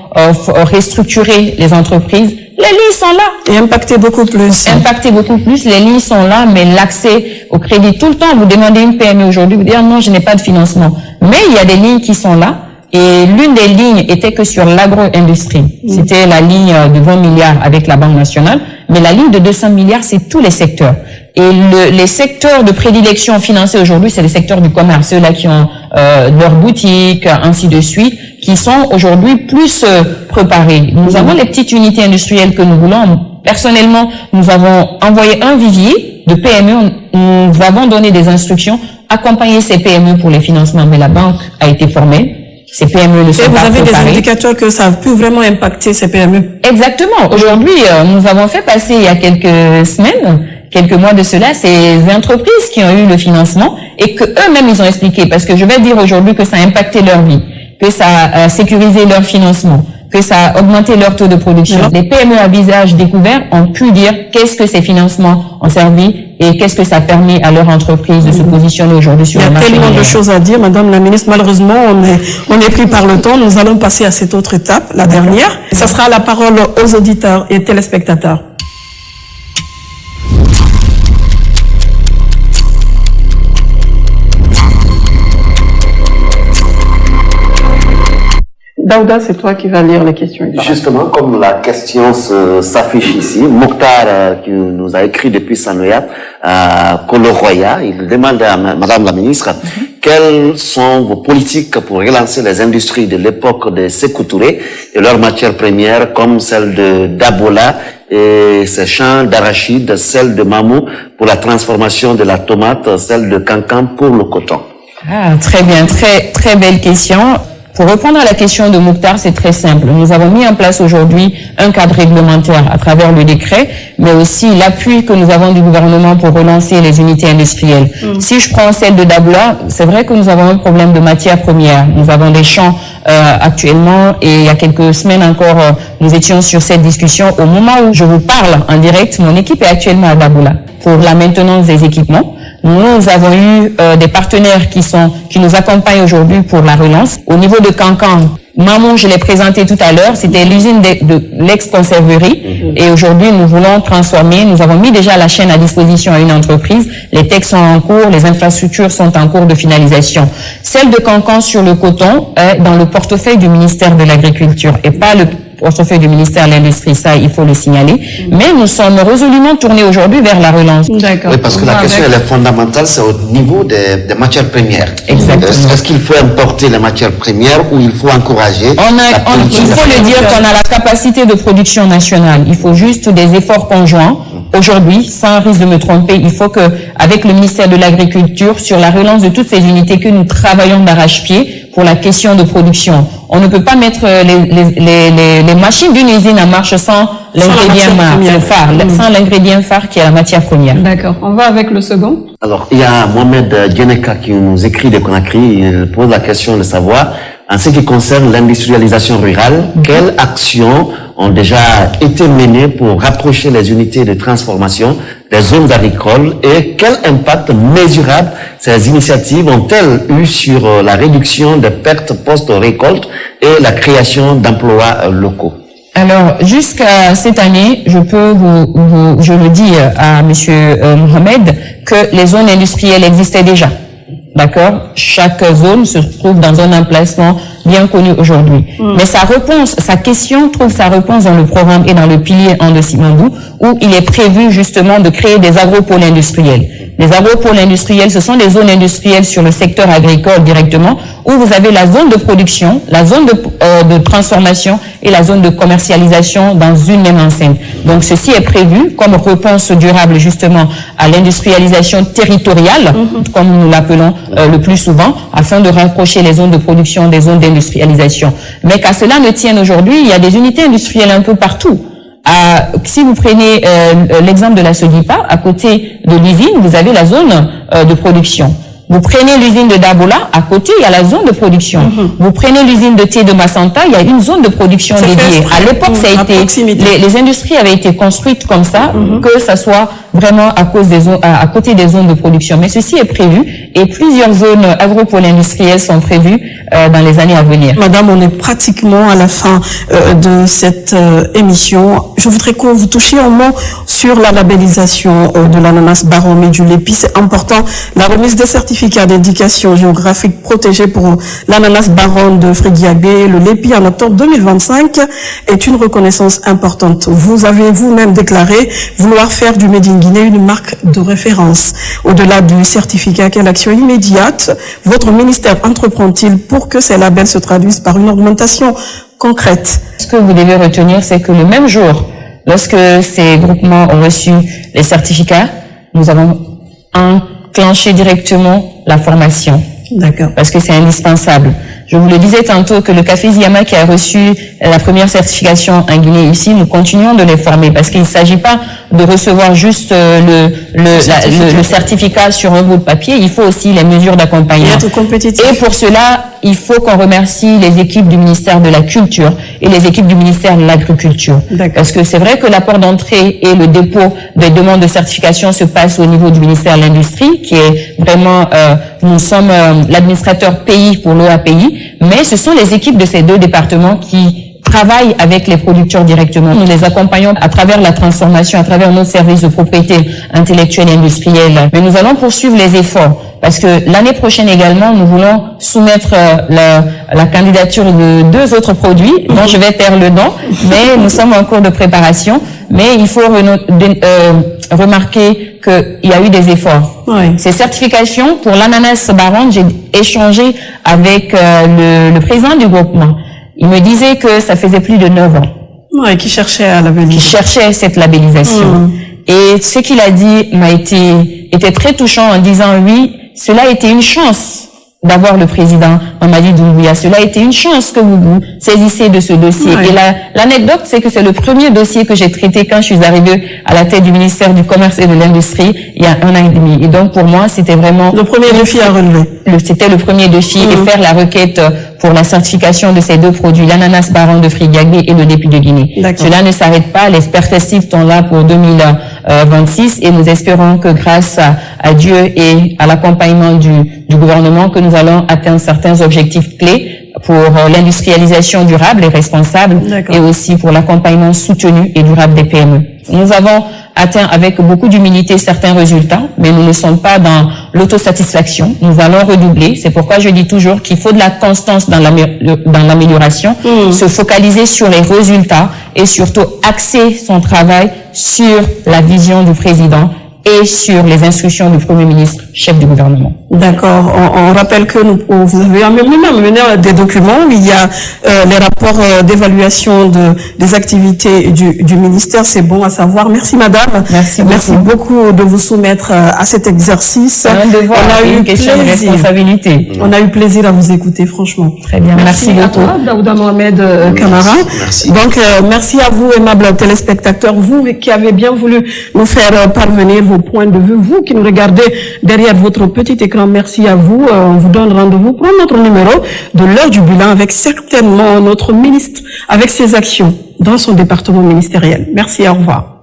restructurer les entreprises. Les lignes sont là. Et impacter beaucoup plus. Impacter beaucoup plus. Les lignes sont là, mais l'accès au crédit, tout le temps, vous demandez une PME aujourd'hui, vous dites, ah non, je n'ai pas de financement. Mais il y a des lignes qui sont là. Et l'une des lignes était que sur l'agro-industrie. C'était la ligne de 20 milliards avec la Banque nationale. Mais la ligne de 200 milliards, c'est tous les secteurs. Et les secteurs de prédilection financés aujourd'hui, c'est les secteurs du commerce. Ceux-là qui ont leur boutique, ainsi de suite, qui sont aujourd'hui plus préparés. Nous avons les petites unités industrielles que nous voulons. Personnellement, nous avons envoyé un vivier de PME. Nous avons donné des instructions, accompagner ces PME pour les financements. Mais la banque a été formée. Ces PME ne sont pas préparées. Vous avez des indicateurs que ça a pu vraiment impacter ces PME? Exactement. Aujourd'hui, nous avons fait passer il y a quelques semaines quelques mois de cela, ces entreprises qui ont eu le financement et que eux-mêmes ils ont expliqué, parce que je vais dire aujourd'hui que ça a impacté leur vie, que ça a sécurisé leur financement, que ça a augmenté leur taux de production. Les PME à visage découvert ont pu dire qu'est-ce que ces financements ont servi et qu'est-ce que ça permet à leur entreprise de se positionner aujourd'hui sur le marché. Il y a tellement de choses à dire, Madame la Ministre. Malheureusement, on est pris par le temps. Nous allons passer à cette autre étape, la dernière. Ça sera la parole aux auditeurs et téléspectateurs. Daouda, c'est toi qui vas lire les questions. Justement, comme la question s'affiche ici, Mokhtar, qui nous a écrit depuis Sanoyat, à Koloroya, il demande à Madame la Ministre, quelles sont vos politiques pour relancer les industries de l'époque de Sékou Touré et leurs matières premières, comme celle de Dabola et ses champs d'arachide, celle de Mamou pour la transformation de la tomate, celle de Cancan pour le coton. Ah, très bien, très belle question. Pour répondre à la question de Mokhtar, c'est très simple. Nous avons mis en place aujourd'hui un cadre réglementaire à travers le décret, mais aussi l'appui que nous avons du gouvernement pour relancer les unités industrielles. Si je prends celle de Dabola, c'est vrai que nous avons un problème de matières premières. Nous avons des champs actuellement et il y a quelques semaines encore, nous étions sur cette discussion. Au moment où je vous parle en direct, mon équipe est actuellement à Dabola pour la maintenance des équipements. Nous avons eu des partenaires qui nous accompagnent aujourd'hui pour la relance. Au niveau de Cancan, Mamou, je l'ai présenté tout à l'heure, c'était l'usine de l'ex-conserverie. Et aujourd'hui, nous voulons transformer. Nous avons mis déjà la chaîne à disposition à une entreprise. Les textes sont en cours, les infrastructures sont en cours de finalisation. Celle de Cancan sur le coton est dans le portefeuille du ministère de l'Agriculture et pas le portefeuille du ministère de l'Industrie, ça, il faut le signaler. Mais nous sommes résolument tournés aujourd'hui vers la relance. D'accord. Oui, parce que la question, elle est fondamentale, c'est au niveau des matières premières. Exactement. Est-ce qu'il faut importer les matières premières ou il faut encourager il faut le dire qu'on a la capacité de production nationale. Il faut juste des efforts conjoints. Aujourd'hui, sans risque de me tromper, il faut que, avec le ministère de l'Agriculture, sur la relance de toutes ces unités que nous travaillons d'arrache-pied pour la question de production. On ne peut pas mettre les machines d'une usine en marche sans l'ingrédient phare, sans l'ingrédient phare qui est la matière première. D'accord. On va avec le second. Alors, il y a Mohamed Djeneka qui nous écrit de Conakry. Il pose la question de savoir, en ce qui concerne l'industrialisation rurale, quelles actions ont déjà été menées pour rapprocher les unités de transformation des zones agricoles et quel impact mesurable ces initiatives ont-elles eu sur la réduction des pertes post-récolte et la création d'emplois locaux? Alors, jusqu'à cette année, je le dis à monsieur Mohamed, que les zones industrielles existaient déjà. D'accord? Chaque zone se trouve dans un emplacement bien connu aujourd'hui. Mais sa question trouve sa réponse dans le programme et dans le pilier 1 de Simandou, où il est prévu justement de créer des agropôles industriels. Les agropôles industriels, ce sont des zones industrielles sur le secteur agricole directement, où vous avez la zone de production, la zone de transformation et la zone de commercialisation dans une même enceinte. Donc ceci est prévu comme réponse durable justement à l'industrialisation territoriale, comme nous l'appelons le plus souvent, afin de rapprocher les zones de production des zones d'industrialisation. Mais qu'à cela ne tienne aujourd'hui, il y a des unités industrielles un peu partout. Si vous prenez l'exemple de la Sodipa, à côté de l'usine, vous avez la zone de production. Vous prenez l'usine de Dabola, à côté, il y a la zone de production. Vous prenez l'usine de thé de Massanta, il y a une zone de production dédiée. À l'époque, ça a été, les industries avaient été construites comme ça, que ça soit vraiment à côté des zones de production. Mais ceci est prévu et plusieurs zones agropôles industrielles sont prévues dans les années à venir. Madame, on est pratiquement à la fin de cette émission. Je voudrais que vous touchiez un mot sur la labellisation de l'ananas Barom et du Lépi. C'est important. La remise des certificats d'indication géographique protégée pour l'ananas Barom de Fréguiagbé, le Lépi en octobre 2025 est une reconnaissance importante. Vous avez vous-même déclaré vouloir faire du Made in Guinée une marque de référence. Au-delà du certificat, quelle action immédiate votre ministère entreprend-il pour que ces labels se traduisent par une augmentation concrète? Ce que vous devez retenir, c'est que le même jour, lorsque ces groupements ont reçu les certificats, nous avons enclenché directement la formation. D'accord. Parce que c'est indispensable. Je vous le disais tantôt que le Café Ziama qui a reçu la première certification en Guinée ici, nous continuons de les former parce qu'il ne s'agit pas de recevoir juste le certificat sur un bout de papier, il faut aussi les mesures d'accompagnement. Et être compétitif. Et pour cela, il faut qu'on remercie les équipes du ministère de la Culture et les équipes du ministère de l'Agriculture. Parce que c'est vrai que l'apport d'entrée et le dépôt des demandes de certification se passe au niveau du ministère de l'Industrie, qui est vraiment, nous sommes l'administrateur pays pour l'OAPI, mais ce sont les équipes de ces deux départements qui travaillent avec les producteurs directement. Nous les accompagnons à travers la transformation, à travers nos services de propriété intellectuelle et industrielle. Mais nous allons poursuivre les efforts parce que l'année prochaine également, nous voulons soumettre la candidature de 2 autres produits dont je vais taire le nom, mais nous sommes en cours de préparation. Mais il faut remarquer qu'il y a eu des efforts. Oui. Ces certifications, pour l'ananas Baron, j'ai échangé avec le président du groupement. Il me disait que ça faisait plus de 9 ans. Oui, qui cherchait à labelliser. Qui cherchait cette labellisation. Et ce qu'il a dit était très touchant en disant oui, cela a été une chance d'avoir le président Mamadi Doumbouya. Cela a été une chance que vous saisissez de ce dossier. Oui. Et l'anecdote, c'est que c'est le premier dossier que j'ai traité quand je suis arrivée à la tête du ministère du Commerce et de l'Industrie il y a 1 an et demi. Et donc, pour moi, c'était vraiment... Le premier défi à relever. C'était le premier défi et faire la requête pour la certification de ces 2 produits, l'ananas Baron de Frigagbe et le dépit de Guinée. Cela ne s'arrête pas, les perspectives sont là pour 2026 et nous espérons que grâce à Dieu et à l'accompagnement du gouvernement que nous allons atteindre certains objectifs clés pour l'industrialisation durable et responsable et aussi pour l'accompagnement soutenu et durable des PME. Nous avons atteint avec beaucoup d'humilité certains résultats, mais nous ne sommes pas dans l'autosatisfaction. Nous allons redoubler. C'est pourquoi je dis toujours qu'il faut de la constance dans l'amélioration, se focaliser sur les résultats et surtout axer son travail sur la vision du président et sur les instructions du Premier ministre, chef du gouvernement. D'accord. On rappelle que vous avez même mené des documents où il y a les rapports d'évaluation des activités du ministère. C'est bon à savoir. Merci madame. Merci beaucoup de vous soumettre à cet exercice. Un devoir, on a eu une question de responsabilité. On a eu plaisir à vous écouter, franchement. Très bien. Merci beaucoup. Daouda Mohamed Camara. Merci. Donc, merci à vous, aimables téléspectateurs, vous qui avez bien voulu nous faire parvenir vos points de vue, vous qui nous regardez derrière votre petit écran. Merci à vous. On vous donne rendez-vous pour un autre numéro de l'heure du bilan avec certainement notre ministre, avec ses actions dans son département ministériel. Merci, au revoir.